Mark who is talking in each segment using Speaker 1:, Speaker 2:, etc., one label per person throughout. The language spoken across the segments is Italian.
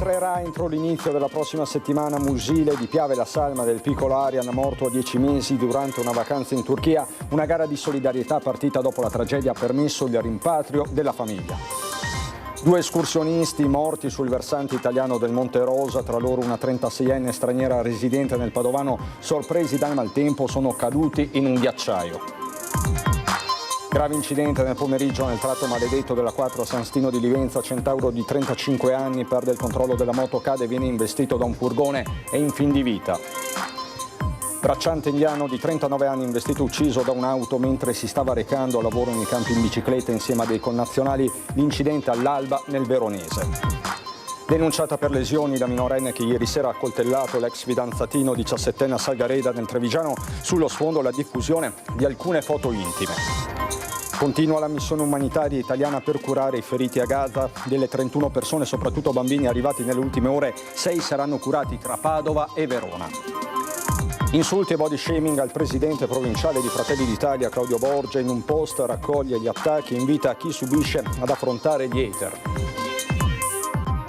Speaker 1: rientrerà entro l'inizio della prossima settimana Musile di Piave, la salma del piccolo Arian, morto a 10 mesi durante una vacanza in Turchia. Una gara di solidarietà partita dopo la tragedia ha permesso il rimpatrio della famiglia. 2 escursionisti morti sul versante italiano del Monte Rosa, tra loro una 36enne straniera residente nel Padovano, sorpresi dal maltempo, sono caduti in un ghiacciaio. Grave incidente nel pomeriggio nel tratto maledetto della 4 a San Stino di Livenza. Centauro di 35 anni perde il controllo della moto, cade e viene investito da un furgone, è in fin di vita. Bracciante indiano di 39 anni investito, ucciso da un'auto mentre si stava recando a lavoro nei campi in bicicletta insieme a dei connazionali. L'incidente all'alba nel Veronese. Denunciata per lesioni la minorenne che ieri sera ha accoltellato l'ex fidanzatino 17enne a Salgareda nel Trevigiano. Sullo sfondo la diffusione di alcune foto intime. Continua la missione umanitaria italiana per curare i feriti a Gaza. Delle 31 persone, soprattutto bambini arrivati nelle ultime ore, 6 saranno curati tra Padova e Verona. Insulti e body shaming al presidente provinciale di Fratelli d'Italia, Claudio Borgia. In un post raccoglie gli attacchi e invita chi subisce ad affrontare gli hater.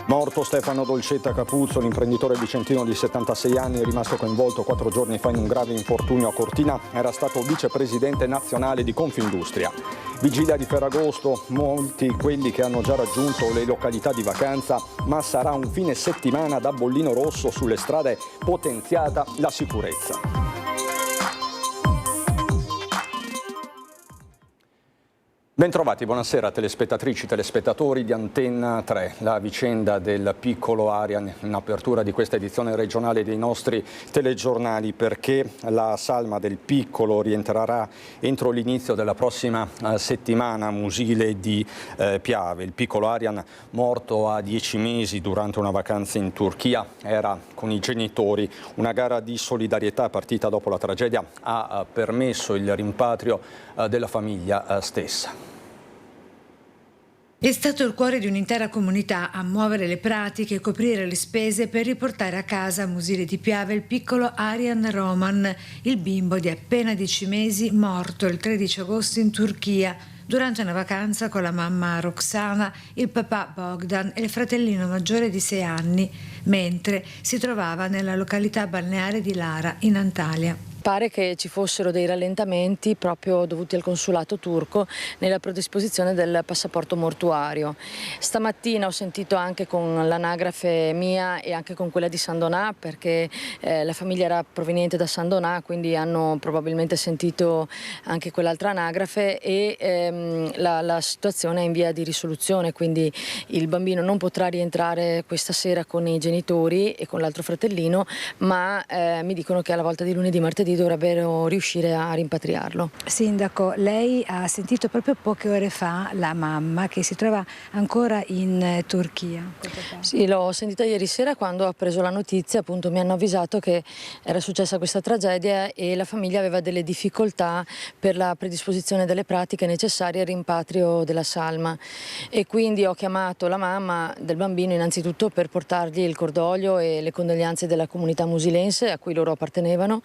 Speaker 1: Morto Stefano Dolcetta Capuzzo, l'imprenditore vicentino di 76 anni, rimasto coinvolto 4 giorni fa in un grave infortunio a Cortina. Era stato vicepresidente nazionale di Confindustria. Vigilia di Ferragosto, molti quelli che hanno già raggiunto le località di vacanza, ma sarà un fine settimana da bollino rosso sulle strade, potenziata la sicurezza. Bentrovati, buonasera telespettatrici, telespettatori di Antenna 3. La vicenda del piccolo Arian in apertura di questa edizione regionale dei nostri telegiornali, perché la salma del piccolo rientrerà entro l'inizio della prossima settimana a Musile di Piave. Il piccolo Arian, morto a 10 mesi durante una vacanza in Turchia, era con i genitori. Una gara di solidarietà partita dopo la tragedia ha permesso il rimpatrio della famiglia stessa.
Speaker 2: È stato il cuore di un'intera comunità a muovere le pratiche e coprire le spese per riportare a casa a Musile di Piave il piccolo Arian Roman, il bimbo di appena 10 mesi morto il 13 agosto in Turchia durante una vacanza con la mamma Roxana, il papà Bogdan e il fratellino maggiore di 6 anni, mentre si trovava nella località balneare di Lara in Antalya.
Speaker 3: Pare che ci fossero dei rallentamenti proprio dovuti al consolato turco nella predisposizione del passaporto mortuario. Stamattina ho sentito anche con l'anagrafe mia e anche con quella di San Donà, perché la famiglia era proveniente da San Donà, quindi hanno probabilmente sentito anche quell'altra anagrafe, e la situazione è in via di risoluzione, quindi il bambino non potrà rientrare questa sera con i genitori e con l'altro fratellino, ma mi dicono che alla volta di lunedì, martedì dovrebbero riuscire a rimpatriarlo.
Speaker 2: Sindaco, lei ha sentito proprio poche ore fa la mamma che si trova ancora in Turchia.
Speaker 3: Sì, l'ho sentita ieri sera quando ho preso la notizia, appunto mi hanno avvisato che era successa questa tragedia e la famiglia aveva delle difficoltà per la predisposizione delle pratiche necessarie al rimpatrio della salma, e quindi ho chiamato la mamma del bambino innanzitutto per portargli il cordoglio e le condoglianze della comunità musilense a cui loro appartenevano,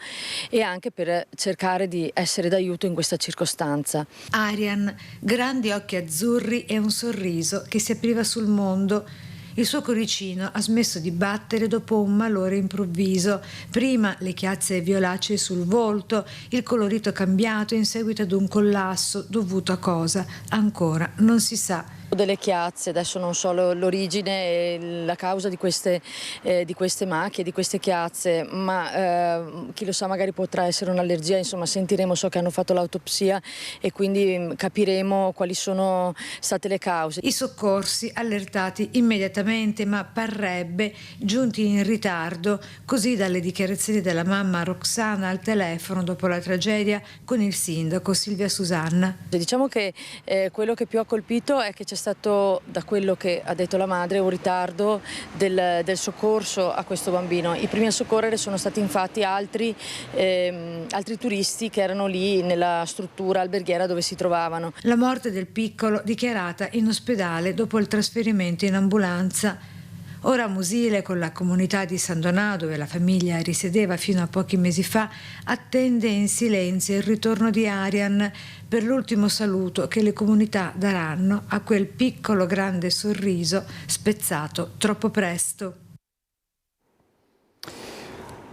Speaker 3: e anche per cercare di essere d'aiuto in questa circostanza.
Speaker 2: Arian, grandi occhi azzurri e un sorriso che si apriva sul mondo. Il suo cuoricino ha smesso di battere dopo un malore improvviso. Prima le chiazze violacee sul volto, il colorito cambiato in seguito ad un collasso dovuto a cosa? Ancora non si sa.
Speaker 3: Delle chiazze, adesso non so l'origine e la causa di queste macchie, di queste chiazze, ma chi lo sa, magari potrà essere un'allergia, insomma sentiremo, so che hanno fatto l'autopsia e quindi capiremo quali sono state le cause.
Speaker 2: I soccorsi allertati immediatamente, ma parrebbe giunti in ritardo, così dalle dichiarazioni della mamma Roxana al telefono dopo la tragedia con il sindaco Silvia Susanna.
Speaker 3: Diciamo che quello che più ha colpito è che c'è stato, da quello che ha detto la madre, un ritardo del soccorso a questo bambino. I primi a soccorrere sono stati infatti altri turisti che erano lì nella struttura alberghiera dove si trovavano.
Speaker 2: La morte del piccolo dichiarata in ospedale dopo il trasferimento in ambulanza. Ora Musile, con la comunità di San Donà, dove la famiglia risiedeva fino a pochi mesi fa, attende in silenzio il ritorno di Arian per l'ultimo saluto che le comunità daranno a quel piccolo grande sorriso spezzato troppo presto.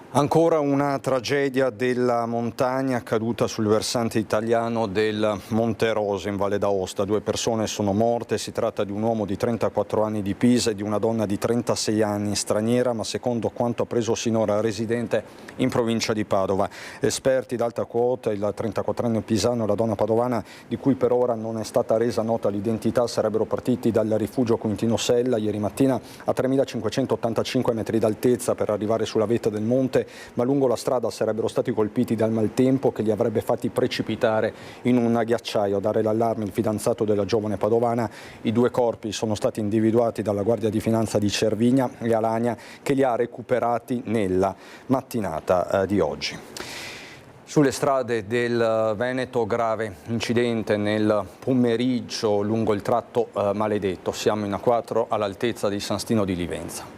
Speaker 1: Ancora una tragedia della montagna accaduta sul versante italiano del Monte Rosa in Valle d'Aosta. 2 persone sono morte, si tratta di un uomo di 34 anni di Pisa e di una donna di 36 anni straniera, ma secondo quanto appreso sinora residente in provincia di Padova. Esperti d'alta quota, il 34enne pisano e la donna padovana, di cui per ora non è stata resa nota l'identità, sarebbero partiti dal rifugio Quintino Sella ieri mattina a 3.585 metri d'altezza per arrivare sulla vetta del monte, ma lungo la strada sarebbero stati colpiti dal maltempo che li avrebbe fatti precipitare in un ghiacciaio. A dare l'allarme il fidanzato della giovane padovana. I 2 corpi sono stati individuati dalla Guardia di Finanza di Cervigna e Alagna, che li ha recuperati nella mattinata di oggi. Sulle strade del Veneto, grave incidente nel pomeriggio lungo il tratto maledetto. Siamo in A4 all'altezza di San Stino di Livenza.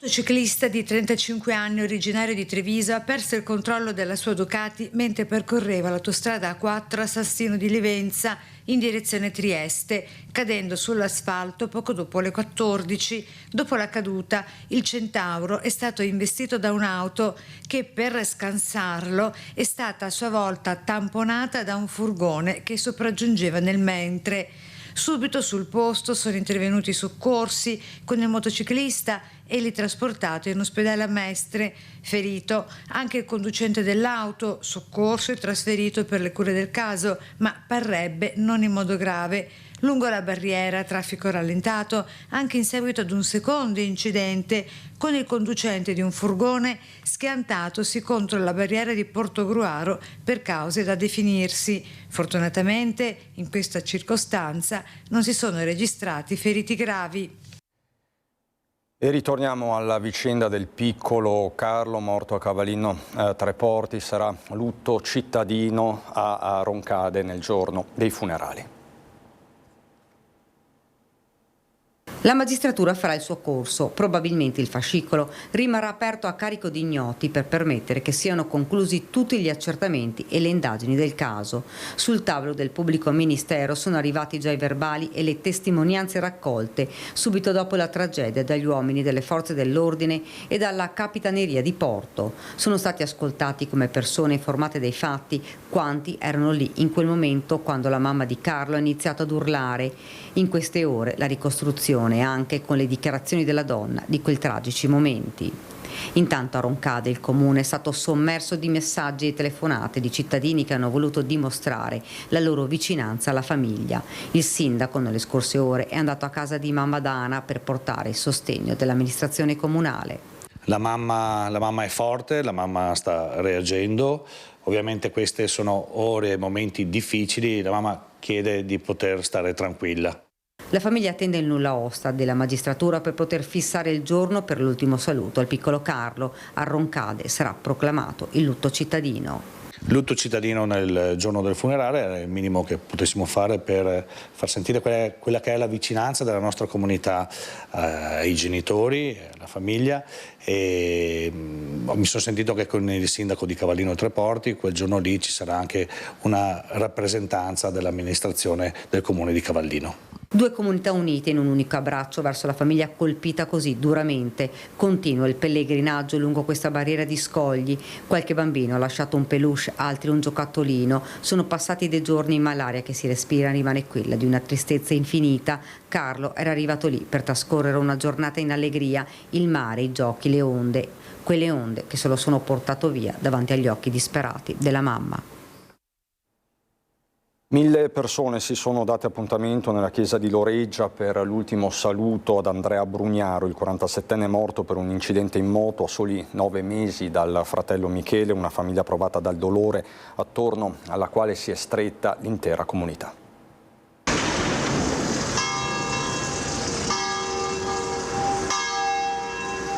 Speaker 2: Un motociclista di 35 anni, originario di Treviso, ha perso il controllo della sua Ducati mentre percorreva l'autostrada A4 a San Stino di Livenza in direzione Trieste, cadendo sull'asfalto poco dopo le 14. Dopo la caduta, il Centauro è stato investito da un'auto che, per scansarlo, è stata a sua volta tamponata da un furgone che sopraggiungeva nel mentre. Subito sul posto sono intervenuti i soccorsi con il motociclista e li trasportato in ospedale a Mestre. Ferito anche il conducente dell'auto, soccorso e trasferito per le cure del caso, ma parrebbe non in modo grave. Lungo la barriera, traffico rallentato anche in seguito ad un secondo incidente con il conducente di un furgone schiantatosi contro la barriera di Portogruaro per cause da definirsi. Fortunatamente in questa circostanza non si sono registrati feriti gravi.
Speaker 1: E ritorniamo alla vicenda del piccolo Carlo morto a Cavallino Treporti. Sarà lutto cittadino a Roncade nel giorno dei funerali.
Speaker 4: La magistratura farà il suo corso, probabilmente il fascicolo rimarrà aperto a carico di ignoti per permettere che siano conclusi tutti gli accertamenti e le indagini del caso. Sul tavolo del pubblico ministero sono arrivati già i verbali e le testimonianze raccolte subito dopo la tragedia dagli uomini delle forze dell'ordine e dalla Capitaneria di Porto. Sono stati ascoltati come persone informate dei fatti quanti erano lì in quel momento quando la mamma di Carlo ha iniziato ad urlare. In queste ore la ricostruzione anche con le dichiarazioni della donna di quei tragici momenti. Intanto a Roncade il comune è stato sommerso di messaggi e telefonate di cittadini che hanno voluto dimostrare la loro vicinanza alla famiglia. Il sindaco nelle scorse ore è andato a casa di mamma Dana per portare il sostegno dell'amministrazione comunale.
Speaker 5: La mamma è forte, la mamma sta reagendo. Ovviamente queste sono ore e momenti difficili, la mamma chiede di poter stare tranquilla.
Speaker 4: La famiglia attende il nulla osta della magistratura per poter fissare il giorno per l'ultimo saluto al piccolo Carlo. A Roncade sarà proclamato il lutto cittadino.
Speaker 5: Lutto cittadino nel giorno del funerale è il minimo che potessimo fare per far sentire quella che è la vicinanza della nostra comunità ai genitori, alla famiglia, e mi sono sentito che con il sindaco di Cavallino Treporti quel giorno lì ci sarà anche una rappresentanza dell'amministrazione del comune di Cavallino.
Speaker 4: 2 comunità unite in un unico abbraccio verso la famiglia colpita così duramente. Continua il pellegrinaggio lungo questa barriera di scogli. Qualche bambino ha lasciato un peluche, altri un giocattolino. Sono passati dei giorni, ma l'aria che si respira rimane quella di una tristezza infinita. Carlo era arrivato lì per trascorrere una giornata in allegria, il mare, i giochi, le onde. Quelle onde che se lo sono portato via davanti agli occhi disperati della mamma.
Speaker 1: 1000 persone si sono date appuntamento nella chiesa di Loreggia per l'ultimo saluto ad Andrea Brugnaro, il 47enne morto per un incidente in moto a soli 9 mesi dal fratello Michele, una famiglia provata dal dolore attorno alla quale si è stretta l'intera comunità.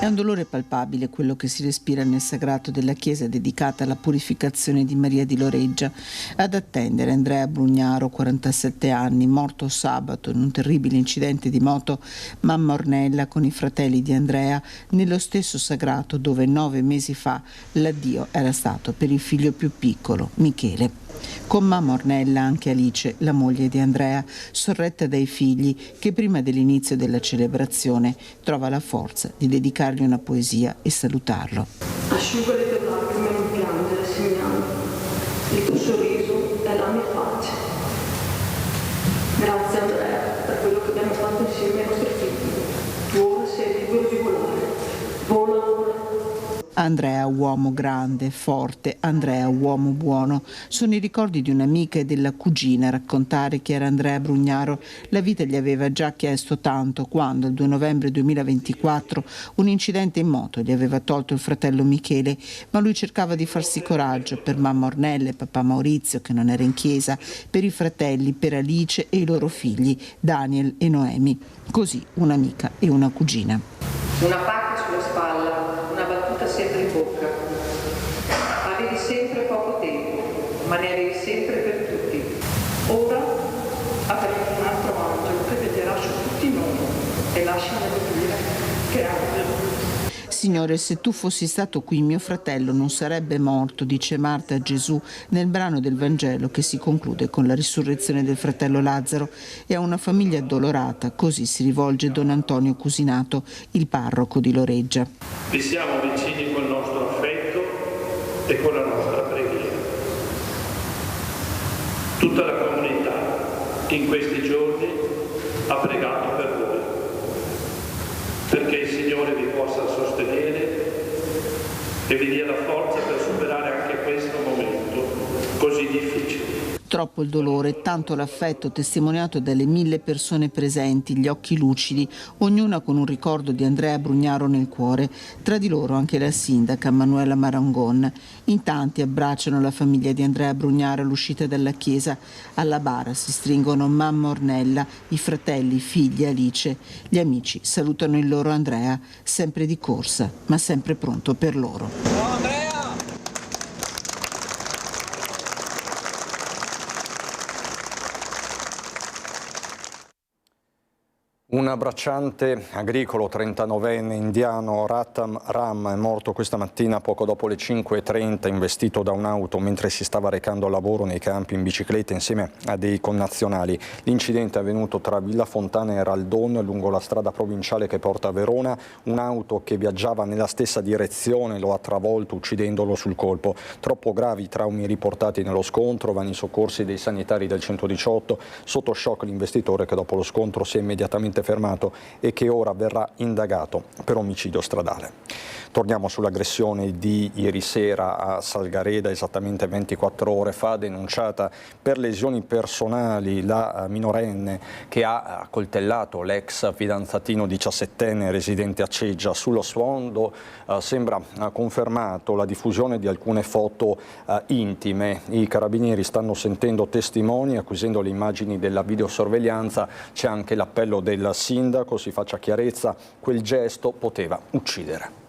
Speaker 6: È un dolore palpabile quello che si respira nel sagrato della chiesa dedicata alla purificazione di Maria di Loreggia. Ad attendere Andrea Brugnaro, 47 anni, morto sabato in un terribile incidente di moto, mamma Ornella con i fratelli di Andrea, nello stesso sagrato dove 9 mesi fa l'addio era stato per il figlio più piccolo, Michele. Con mamma Ornella anche Alice, la moglie di Andrea, sorretta dai figli, che prima dell'inizio della celebrazione trova la forza di dedicargli una poesia e salutarlo.
Speaker 7: Asciuga le tue lacrime e non piangere, Signore. Il tuo sorriso è la mia pace. Grazie Andrea per quello che abbiamo fatto insieme ai nostri figli. Tu ora sei libero di volare. Vola ora.
Speaker 6: Andrea, uomo grande, forte, Andrea, uomo buono. Sono i ricordi di un'amica e della cugina a raccontare che era Andrea Brugnaro. La vita gli aveva già chiesto tanto quando, il 2 novembre 2024, un incidente in moto gli aveva tolto il fratello Michele, ma lui cercava di farsi coraggio per mamma Ornella e papà Maurizio, che non era in chiesa, per i fratelli, per Alice e i loro figli, Daniel e Noemi. Così un'amica e una cugina.
Speaker 7: Una pacca sulla spalla, una battuta sempre in bocca. Avevi sempre poco tempo, ma ne avevi sempre per tutti. Ora avremo un altro angelo che veglierà su tutti noi e lasciamelo dire che angelo.
Speaker 6: Signore, se tu fossi stato qui, mio fratello non sarebbe morto, dice Marta a Gesù nel brano del Vangelo che si conclude con la risurrezione del fratello Lazzaro. E a una famiglia addolorata, così si rivolge Don Antonio Cusinato, il parroco di Loreggia.
Speaker 8: Vi siamo vicini col nostro affetto e con la nostra preghiera. Tutta la comunità in questi giorni ha pregato per voi, perché il Signore vi possa sostenere e vi dia la forza per superare anche questo momento così difficile.
Speaker 6: Troppo il dolore, tanto l'affetto testimoniato dalle 1000 persone presenti, gli occhi lucidi, ognuna con un ricordo di Andrea Brugnaro nel cuore, tra di loro anche la sindaca Manuela Marangon. In tanti abbracciano la famiglia di Andrea Brugnaro all'uscita dalla chiesa. Alla bara si stringono mamma Ornella, i fratelli, i figli, Alice. Gli amici salutano il loro Andrea, sempre di corsa, ma sempre pronto per loro.
Speaker 9: Ciao Andrea!
Speaker 1: Un bracciante agricolo 39enne indiano, Rattam Ram, è morto questa mattina poco dopo le 5:30, investito da un'auto mentre si stava recando al lavoro nei campi in bicicletta insieme a dei connazionali. L'incidente è avvenuto tra Villafontana e Raldon, lungo la strada provinciale che porta a Verona. Un'auto che viaggiava nella stessa direzione lo ha travolto, uccidendolo sul colpo. Troppo gravi i traumi riportati nello scontro, vanno i soccorsi dei sanitari del 118. Sotto shock l'investitore, che dopo lo scontro si è immediatamente fermato e che ora verrà indagato per omicidio stradale. Torniamo sull'aggressione di ieri sera a Salgareda, esattamente 24 ore fa, denunciata per lesioni personali la minorenne che ha accoltellato l'ex fidanzatino 17enne residente a Ceggia. Sullo sfondo sembra confermato la diffusione di alcune foto intime. I carabinieri stanno sentendo testimoni, acquisendo le immagini della videosorveglianza. C'è anche l'appello del sindaco: si faccia chiarezza, quel gesto poteva uccidere.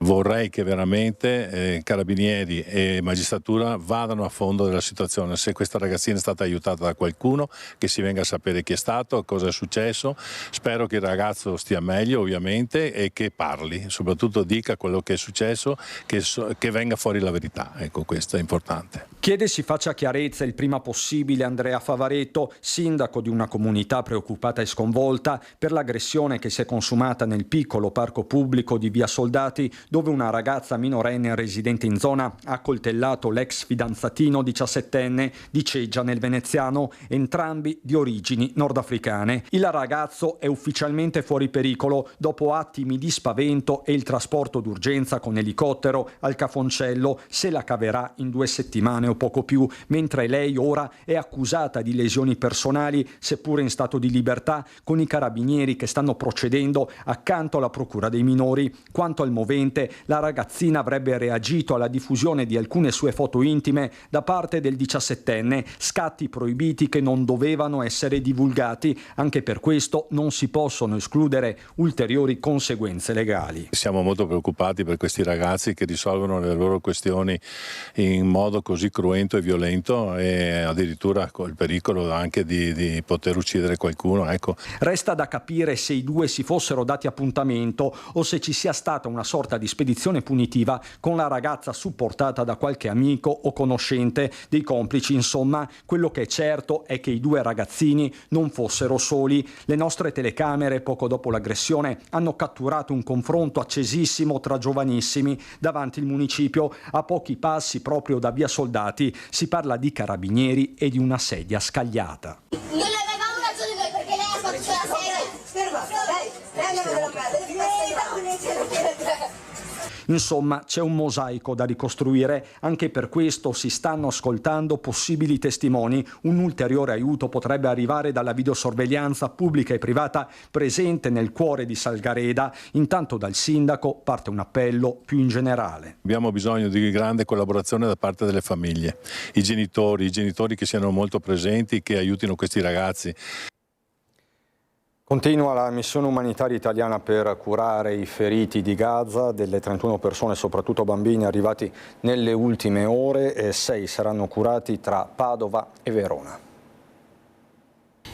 Speaker 10: Vorrei che veramente carabinieri e magistratura vadano a fondo della situazione. Se questa ragazzina è stata aiutata da qualcuno, che si venga a sapere chi è stato, cosa è successo. Spero che il ragazzo stia meglio, ovviamente, e che parli, soprattutto dica quello che è successo, che venga fuori la verità. Ecco, questo è importante.
Speaker 1: Chiede si faccia chiarezza il prima possibile Andrea Favaretto, sindaco di una comunità preoccupata e sconvolta per l'aggressione che si è consumata nel piccolo parco pubblico di Via Soldati, dove una ragazza minorenne residente in zona ha accoltellato l'ex fidanzatino 17enne di Ceggia nel Veneziano, entrambi di origini nordafricane. Il ragazzo è ufficialmente fuori pericolo dopo attimi di spavento e il trasporto d'urgenza con elicottero al Cafoncello. Se la caverà in 2 settimane o poco più, mentre lei ora è accusata di lesioni personali, seppure in stato di libertà, con i carabinieri che stanno procedendo accanto alla procura dei minori. Quanto al movente, Probabilmente la ragazzina avrebbe reagito alla diffusione di alcune sue foto intime da parte del 17enne, scatti proibiti che non dovevano essere divulgati. Anche per questo non si possono escludere ulteriori conseguenze legali.
Speaker 10: Siamo molto preoccupati per questi ragazzi che risolvono le loro questioni in modo così cruento e violento, e addirittura con il pericolo anche di poter uccidere qualcuno. Ecco.
Speaker 1: Resta da capire se i due si fossero dati appuntamento o se ci sia stata una sorta di spedizione punitiva con la ragazza supportata da qualche amico o conoscente dei complici. Insomma, quello che è certo è che i due ragazzini non fossero soli. Le nostre telecamere, poco dopo l'aggressione, hanno catturato un confronto accesissimo tra giovanissimi davanti il municipio, a pochi passi proprio da via Soldati. Si parla di carabinieri e di una sedia scagliata.
Speaker 9: Non avevamo ragione noi perché lei ha fatto la sedia. Lei andiamo dalla
Speaker 1: Insomma, c'è un mosaico da ricostruire. Anche per questo si stanno ascoltando possibili testimoni. Un ulteriore aiuto potrebbe arrivare dalla videosorveglianza pubblica e privata presente nel cuore di Salgareda. Intanto dal sindaco parte un appello più in generale.
Speaker 10: Abbiamo bisogno di grande collaborazione da parte delle famiglie, i genitori che siano molto presenti, che aiutino questi ragazzi.
Speaker 1: Continua la missione umanitaria italiana per curare i feriti di Gaza. Delle 31 persone, soprattutto bambini, arrivati nelle ultime ore, 6 saranno curati tra Padova e Verona.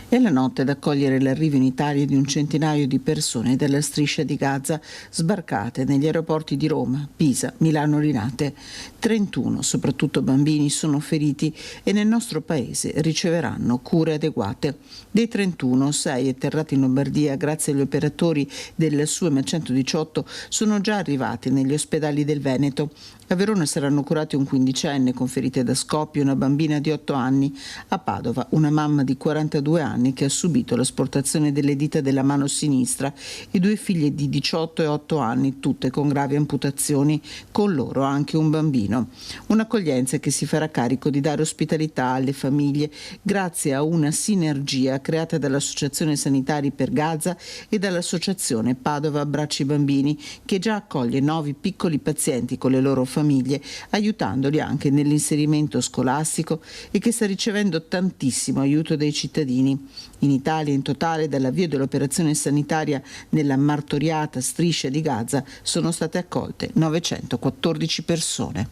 Speaker 6: È la notte ad accogliere l'arrivo in Italia di un centinaio di persone dalla striscia di Gaza sbarcate negli aeroporti di Roma, Pisa, Milano Linate. 31, soprattutto bambini, sono feriti e nel nostro paese riceveranno cure adeguate. Dei 31, 6 atterrati in Lombardia grazie agli operatori del SUEM 118 sono già arrivati negli ospedali del Veneto. A Verona saranno curati un quindicenne con ferite da scoppio e una bambina di 8 anni. A Padova una mamma di 42 anni che ha subito l'asportazione delle dita della mano sinistra e 2 figlie di 18 e 8 anni, tutte con gravi amputazioni, con loro anche un bambino. Un'accoglienza che si farà carico di dare ospitalità alle famiglie grazie a una sinergia creata dall'Associazione Sanitari per Gaza e dall'Associazione Padova Abbracci Bambini, che già accoglie 9 piccoli pazienti con le loro famiglie, aiutandoli anche nell'inserimento scolastico e che sta ricevendo tantissimo aiuto dai cittadini. In Italia in totale dall'avvio dell'operazione sanitaria nella martoriata striscia di Gaza sono state accolte 914 persone.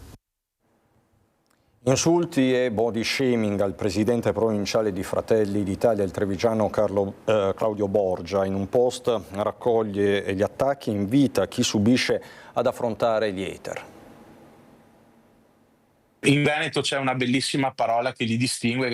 Speaker 1: Insulti e body shaming al presidente provinciale di Fratelli d'Italia, il trevigiano Claudio Borgia. In un post raccoglie gli attacchi e invita chi subisce ad affrontare gli hater.
Speaker 11: In Veneto c'è una bellissima parola che li distingue,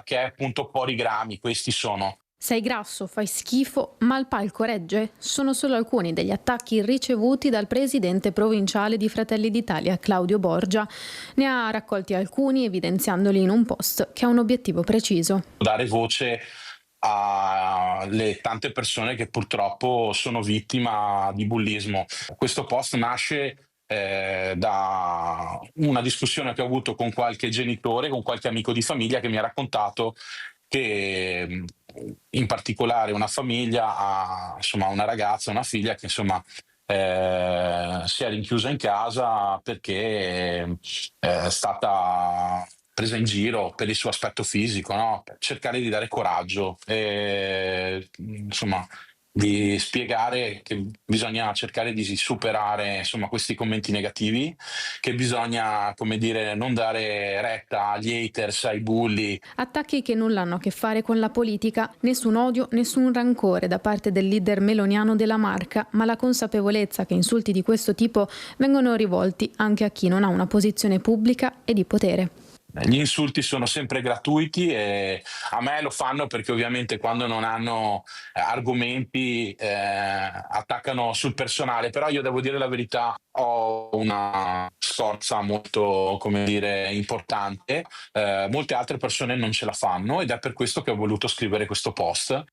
Speaker 11: che è appunto porigrami. Questi sono:
Speaker 12: sei grasso, fai schifo, ma il palco regge? Sono solo alcuni degli attacchi ricevuti dal presidente provinciale di Fratelli d'Italia, Claudio Borgia. Ne ha raccolti alcuni, evidenziandoli in un post che ha un obiettivo preciso:
Speaker 11: dare voce alle tante persone che purtroppo sono vittima di bullismo. Questo post nasce da una discussione che ho avuto con qualche genitore, con qualche amico di famiglia che mi ha raccontato che in particolare una famiglia ha una ragazza, una figlia che si è rinchiusa in casa perché è stata presa in giro per il suo aspetto fisico, no? Cercare di dare coraggio e di spiegare che bisogna cercare di superare questi commenti negativi, che bisogna non dare retta agli haters, ai bulli.
Speaker 12: Attacchi che nulla hanno a che fare con la politica, nessun odio, nessun rancore da parte del leader meloniano della Marca, ma la consapevolezza che insulti di questo tipo vengono rivolti anche a chi non ha una posizione pubblica e di potere.
Speaker 11: Gli insulti sono sempre gratuiti e a me lo fanno perché ovviamente quando non hanno argomenti attaccano sul personale, però io devo dire la verità, ho una scorza molto importante, molte altre persone non ce la fanno ed è per questo che ho voluto scrivere questo post.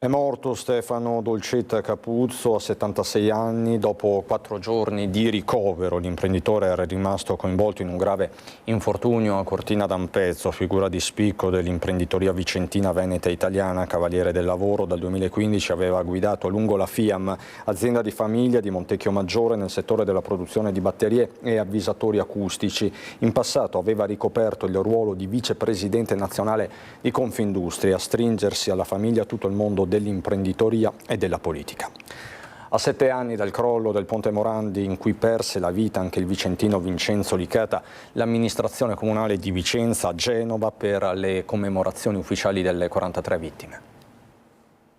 Speaker 1: È morto Stefano Dolcetta Capuzzo a 76 anni. Dopo 4 giorni di ricovero l'imprenditore era rimasto coinvolto in un grave infortunio a Cortina d'Ampezzo, figura di spicco dell'imprenditoria vicentina, veneta e italiana, cavaliere del lavoro. Dal 2015 aveva guidato a lungo la FIAM, azienda di famiglia di Montecchio Maggiore nel settore della produzione di batterie e avvisatori acustici. In passato aveva ricoperto il ruolo di vicepresidente nazionale di Confindustria. A stringersi alla famiglia tutto il mondo dell'imprenditoria e della politica. A 7 anni dal crollo del Ponte Morandi, in cui perse la vita anche il vicentino Vincenzo Licata, l'amministrazione comunale di Vicenza a Genova per le commemorazioni ufficiali delle 43 vittime.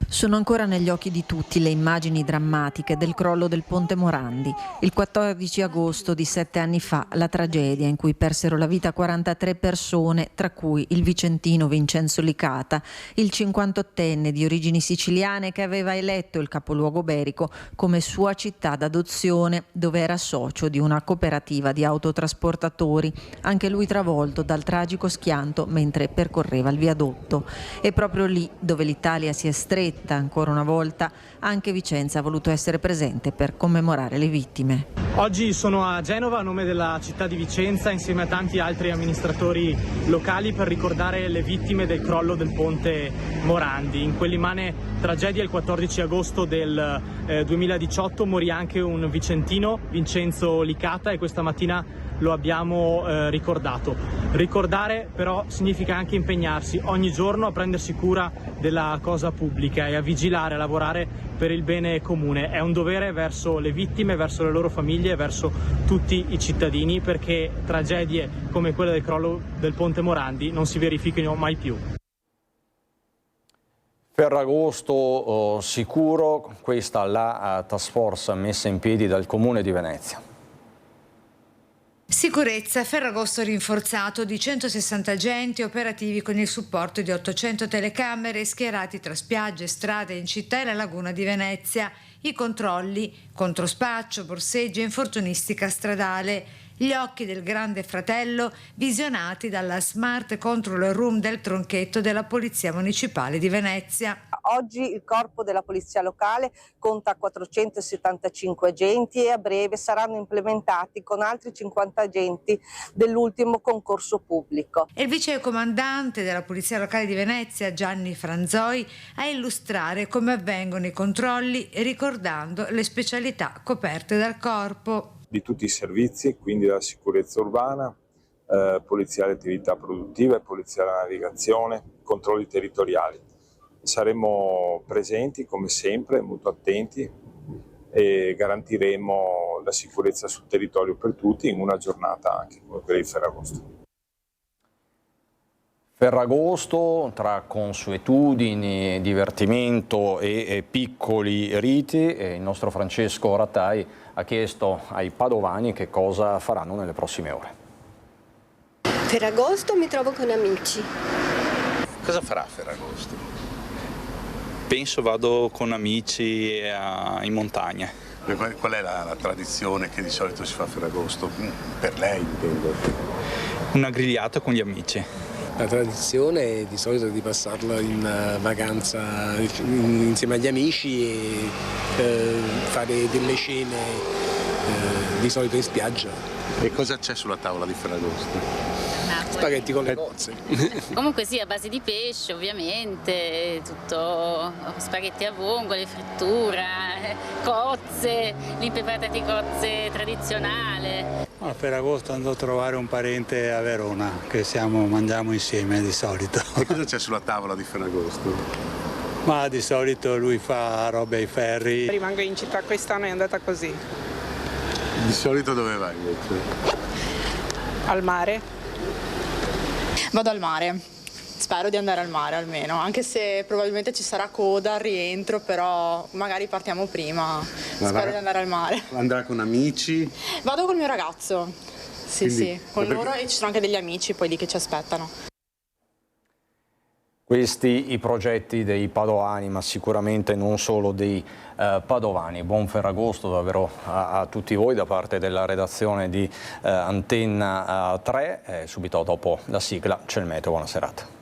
Speaker 13: Sono ancora negli occhi di tutti le immagini drammatiche del crollo del Ponte Morandi. Il 14 agosto di 7 anni fa, la tragedia in cui persero la vita 43 persone, tra cui il vicentino Vincenzo Licata, il 58enne di origini siciliane che aveva eletto il capoluogo berico come sua città d'adozione, dove era socio di una cooperativa di autotrasportatori, anche lui travolto dal tragico schianto mentre percorreva il viadotto. E proprio lì, dove l'Italia si è stretta ancora una volta, anche Vicenza ha voluto essere presente per commemorare le vittime.
Speaker 14: Oggi sono a Genova a nome della città di Vicenza insieme a tanti altri amministratori locali per ricordare le vittime del crollo del Ponte Morandi. In quell'immane tragedia il 14 agosto del 2018 morì anche un vicentino, Vincenzo Licata, e questa mattina lo abbiamo ricordato. Ricordare però significa anche impegnarsi ogni giorno a prendersi cura della cosa pubblica e a vigilare, a lavorare per il bene comune. È un dovere verso le vittime, verso le loro famiglie, verso tutti i cittadini, perché tragedie come quella del crollo del Ponte Morandi non si verifichino mai più.
Speaker 1: Ferragosto sicuro, questa la task force messa in piedi dal Comune di Venezia.
Speaker 2: Sicurezza, Ferragosto rinforzato di 160 agenti operativi con il supporto di 800 telecamere schierati tra spiagge, strade in città e la laguna di Venezia. I controlli, controspaccio, borseggi e infortunistica stradale. Gli occhi del Grande Fratello visionati dalla Smart Control Room del Tronchetto della Polizia Municipale di Venezia.
Speaker 15: Oggi il corpo della Polizia Locale conta 475 agenti e a breve saranno implementati con altri 50 agenti dell'ultimo concorso pubblico.
Speaker 2: Il vicecomandante della Polizia Locale di Venezia, Gianni Franzoi, a illustrare come avvengono i controlli ricordando le specialità coperte dal corpo.
Speaker 16: Di tutti i servizi, quindi la sicurezza urbana, polizia alle attività produttive, polizia alla navigazione, controlli territoriali. Saremo presenti come sempre, molto attenti e garantiremo la sicurezza sul territorio per tutti in una giornata anche come quella di Ferragosto.
Speaker 1: Ferragosto, tra consuetudini, divertimento e piccoli riti, il nostro Francesco Rattai ha chiesto ai padovani che cosa faranno nelle prossime ore.
Speaker 17: Ferragosto mi trovo con amici.
Speaker 18: Cosa farà a Ferragosto? Penso vado con amici in montagna.
Speaker 19: Qual è la tradizione che di solito si fa a Ferragosto? Per lei, intendo.
Speaker 18: Una grigliata con gli amici.
Speaker 20: La tradizione è di solito di passarlo in vacanza insieme agli amici e fare delle cene di solito in spiaggia.
Speaker 19: E cosa c'è sulla tavola di Ferragosto?
Speaker 20: Spaghetti con le cozze.
Speaker 21: Comunque sì, a base di pesce ovviamente, tutto spaghetti a vongole, frittura, cozze, l'impeprata di cozze tradizionale.
Speaker 22: A Ferragosto andrò a trovare un parente a Verona che mangiamo insieme di solito.
Speaker 19: E cosa c'è sulla tavola di Ferragosto?
Speaker 22: Ma di solito lui fa robe ai ferri.
Speaker 23: Rimango in città, quest'anno è andata così.
Speaker 19: Di solito dove vai invece?
Speaker 23: Al mare.
Speaker 24: Vado al mare, spero di andare al mare almeno, anche se probabilmente ci sarà coda al rientro, però magari partiamo prima, spero di andare al mare.
Speaker 19: Andrà con amici?
Speaker 24: Vado col mio ragazzo, sì,
Speaker 19: Quindi,
Speaker 24: sì, con loro e ci sono anche degli amici poi lì che ci aspettano.
Speaker 1: Questi i progetti dei padovani, ma sicuramente non solo dei padovani. Buon Ferragosto davvero a tutti voi da parte della redazione di Antenna 3. Subito dopo la sigla c'è il meteo. Buona serata.